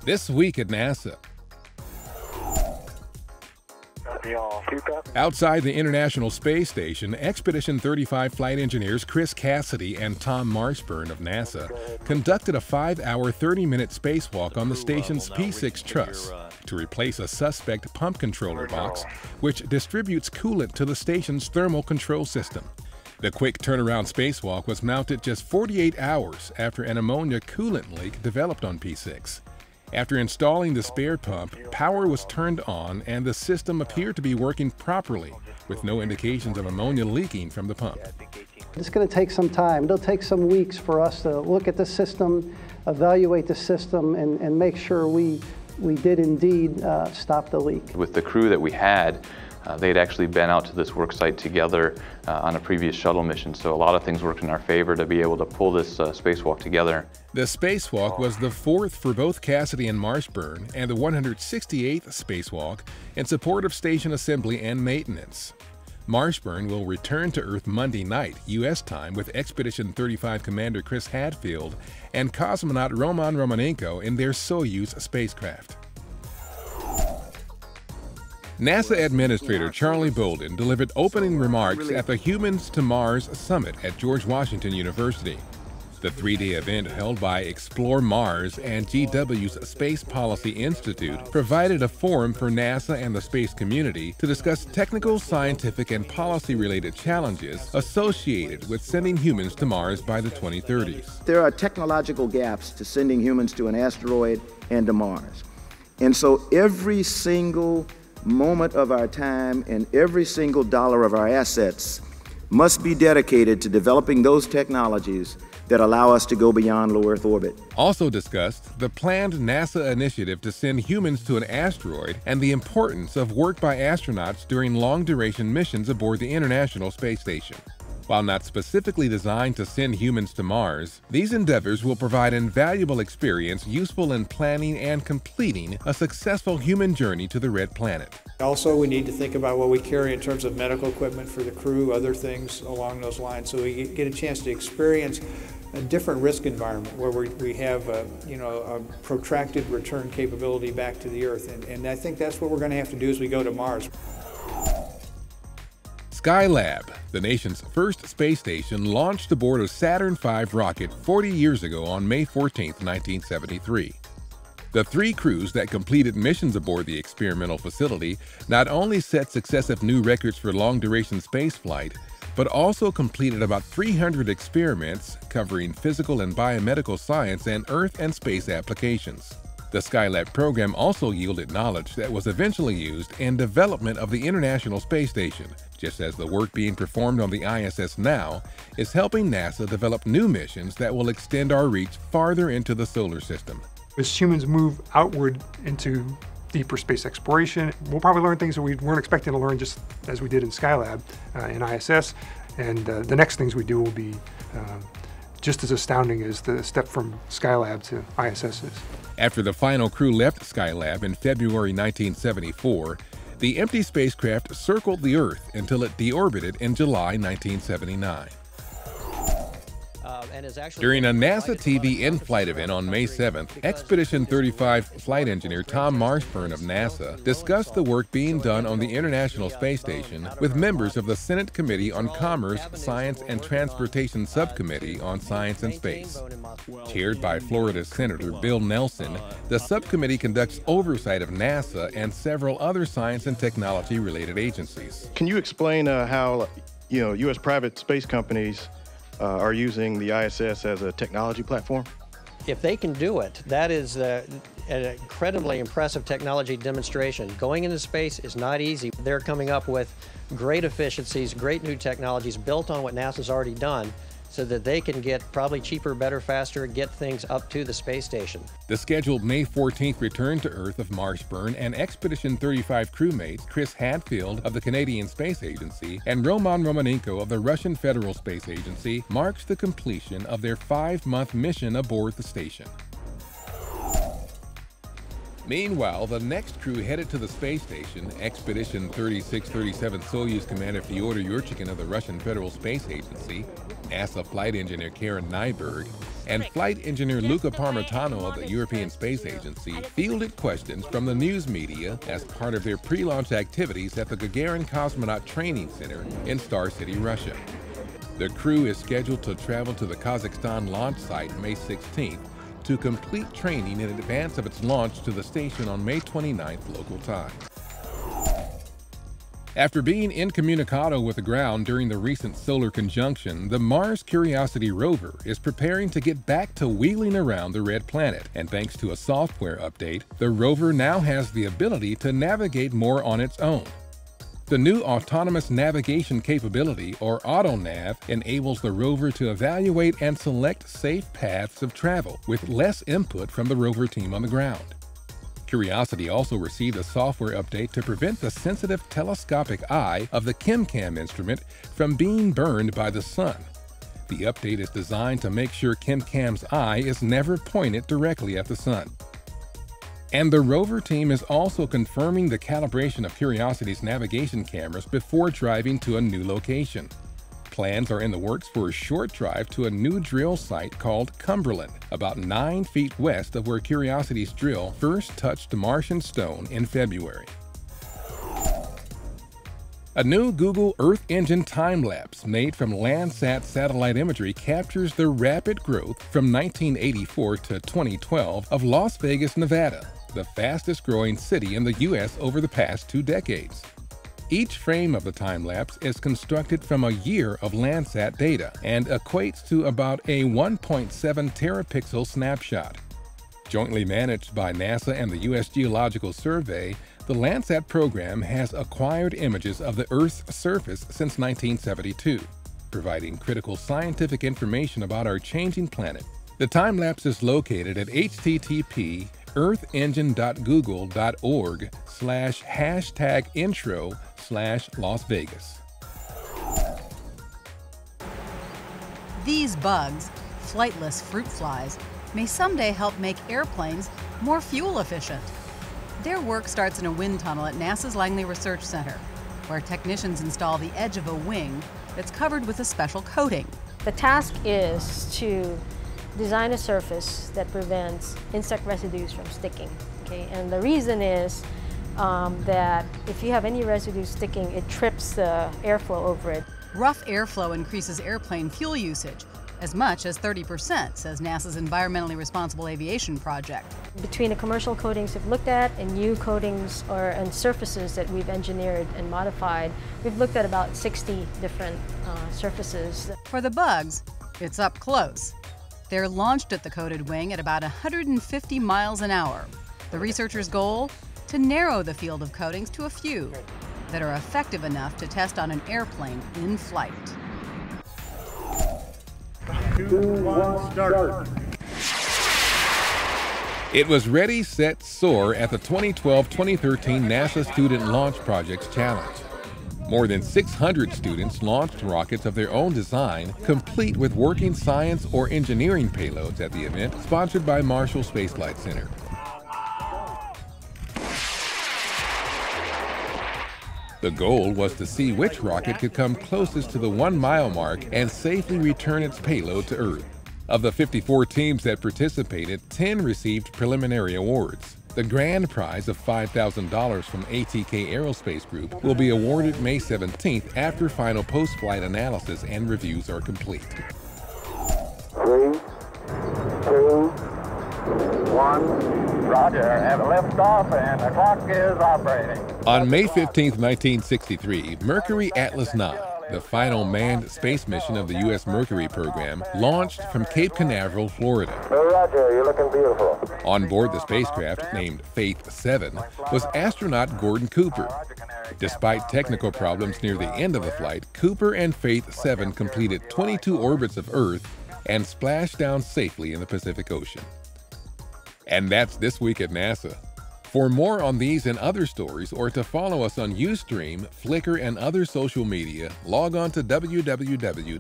This week at NASA. Outside the International Space Station, Expedition 35 flight engineers Chris Cassidy and Tom Marshburn of NASA conducted a 5-hour, 30-minute spacewalk on the station's P6 truss to replace a suspect pump controller box, which distributes coolant to the station's thermal control system. The quick turnaround spacewalk was mounted just 48 hours after an ammonia coolant leak developed on P6. After installing the spare pump, power was turned on and the system appeared to be working properly, with no indications of ammonia leaking from the pump. It's going to take some time. It'll take some weeks for us to look at the system, evaluate the system, and make sure we did indeed stop the leak. With the crew that we had, they'd actually been out to this work site together on a previous shuttle mission, so a lot of things worked in our favor to be able to pull this spacewalk together. The spacewalk was the fourth for both Cassidy and Marshburn and the 168th spacewalk in support of station assembly and maintenance. Marshburn will return to Earth Monday night, U.S. time, with Expedition 35 Commander Chris Hadfield and cosmonaut Roman Romanenko in their Soyuz spacecraft. NASA Administrator Charlie Bolden delivered opening remarks at the Humans to Mars Summit at George Washington University. The three-day event held by Explore Mars and GW's Space Policy Institute provided a forum for NASA and the space community to discuss technical, scientific, and policy-related challenges associated with sending humans to Mars by the 2030s. There are technological gaps to sending humans to an asteroid and to Mars. And so every single moment of our time and every single dollar of our assets must be dedicated to developing those technologies that allow us to go beyond low Earth orbit. Also discussed the planned NASA initiative to send humans to an asteroid and the importance of work by astronauts during long-duration missions aboard the International Space Station. While not specifically designed to send humans to Mars, these endeavors will provide invaluable experience useful in planning and completing a successful human journey to the Red Planet. Also, we need to think about what we carry in terms of medical equipment for the crew, other things along those lines, so we get a chance to experience a different risk environment where we have a protracted return capability back to the Earth. And I think that's what we're going to have to do as we go to Mars. Skylab, the nation's first space station, launched aboard a Saturn V rocket 40 years ago on May 14, 1973. The three crews that completed missions aboard the experimental facility not only set successive new records for long-duration spaceflight, but also completed about 300 experiments covering physical and biomedical science and Earth and space applications. The Skylab program also yielded knowledge that was eventually used in development of the International Space Station, just as the work being performed on the ISS now is helping NASA develop new missions that will extend our reach farther into the solar system. As humans move outward into deeper space exploration, we'll probably learn things that we weren't expecting to learn, just as we did in Skylab in ISS, and the next things we do will be just as astounding as the step from Skylab to ISS is. After the final crew left Skylab in February 1974, the empty spacecraft circled the Earth until it deorbited in July 1979. During a NASA TV in-flight event on May 7th, Expedition 35 flight engineer Tom Marshburn of NASA discussed the work being done on the International Space Station with members of the Senate Committee on Commerce, Science, and Transportation Subcommittee on Science and Space. Chaired by Florida Senator Bill Nelson, the subcommittee conducts oversight of NASA and several other science and technology-related agencies. Can you explain how, U.S. private space companies are using the ISS as a technology platform? If they can do it, that is an incredibly impressive technology demonstration. Going into space is not easy. They're coming up with great efficiencies, great new technologies built on what NASA's already done, so that they can get probably cheaper, better, faster, get things up to the space station. The scheduled May 14th return to Earth of Marshburn and Expedition 35 crewmates Chris Hadfield of the Canadian Space Agency and Roman Romanenko of the Russian Federal Space Agency marks the completion of their 5-month mission aboard the station. Meanwhile, the next crew headed to the space station, Expedition 3637 Soyuz Commander Fyodor Yurchikhin of the Russian Federal Space Agency, NASA flight engineer Karen Nyberg, and flight engineer Luca Parmitano of the European Space Agency fielded questions from the news media as part of their pre-launch activities at the Gagarin Cosmonaut Training Center in Star City, Russia. The crew is scheduled to travel to the Kazakhstan launch site May 16th to complete training in advance of its launch to the station on May 29th local time. After being incommunicado with the ground during the recent solar conjunction, the Mars Curiosity rover is preparing to get back to wheeling around the red planet, and thanks to a software update, the rover now has the ability to navigate more on its own. The new Autonomous Navigation Capability, or AutoNav, enables the rover to evaluate and select safe paths of travel with less input from the rover team on the ground. Curiosity also received a software update to prevent the sensitive telescopic eye of the ChemCam instrument from being burned by the sun. The update is designed to make sure ChemCam's eye is never pointed directly at the sun. And the rover team is also confirming the calibration of Curiosity's navigation cameras before driving to a new location. Plans are in the works for a short drive to a new drill site called Cumberland, about 9 feet west of where Curiosity's drill first touched Martian stone in February. A new Google Earth Engine time-lapse made from Landsat satellite imagery captures the rapid growth from 1984 to 2012 of Las Vegas, Nevada, the fastest-growing city in the U.S. over the past 2 decades. Each frame of the time-lapse is constructed from a year of Landsat data and equates to about a 1.7 terapixel snapshot. Jointly managed by NASA and the U.S. Geological Survey, the Landsat program has acquired images of the Earth's surface since 1972, providing critical scientific information about our changing planet. The time-lapse is located at http://earthengine.google.org/#intro/Las Vegas. These bugs, flightless fruit flies, may someday help make airplanes more fuel efficient. Their work starts in a wind tunnel at NASA's Langley Research Center, where technicians install the edge of a wing that's covered with a special coating. The task is to design a surface that prevents insect residues from sticking. Okay? And the reason is that if you have any residue sticking, it trips the airflow over it. Rough airflow increases airplane fuel usage, as much as 30%, says NASA's Environmentally Responsible Aviation Project. Between the commercial coatings we've looked at and new coatings and surfaces that we've engineered and modified, we've looked at about 60 different surfaces. For the bugs, it's up close. They're launched at the coated wing at about 150 miles an hour. The researchers' goal? To narrow the field of coatings to a few that are effective enough to test on an airplane in flight. 2, 1, start. It was Ready, Set, Soar at the 2012-2013 NASA Student Launch Projects Challenge. More than 600 students launched rockets of their own design, complete with working science or engineering payloads at the event, sponsored by Marshall Space Flight Center. The goal was to see which rocket could come closest to the 1-mile mark and safely return its payload to Earth. Of the 54 teams that participated, 10 received preliminary awards. The grand prize of $5,000 from ATK Aerospace Group will be awarded May 17th after final post-flight analysis and reviews are complete. 3, 2, 1. Roger, have a liftoff and the clock is operating. On May 15, 1963, Mercury Atlas 9, the final manned space mission of the U.S. Mercury program, launched from Cape Canaveral, Florida. Hey, Roger, you're looking beautiful. On board the spacecraft, named Faith 7, was astronaut Gordon Cooper. Despite technical problems near the end of the flight, Cooper and Faith 7 completed 22 orbits of Earth and splashed down safely in the Pacific Ocean. And that's This Week at NASA. For more on these and other stories, or to follow us on Ustream, Flickr, and other social media, log on to www.nasa.gov.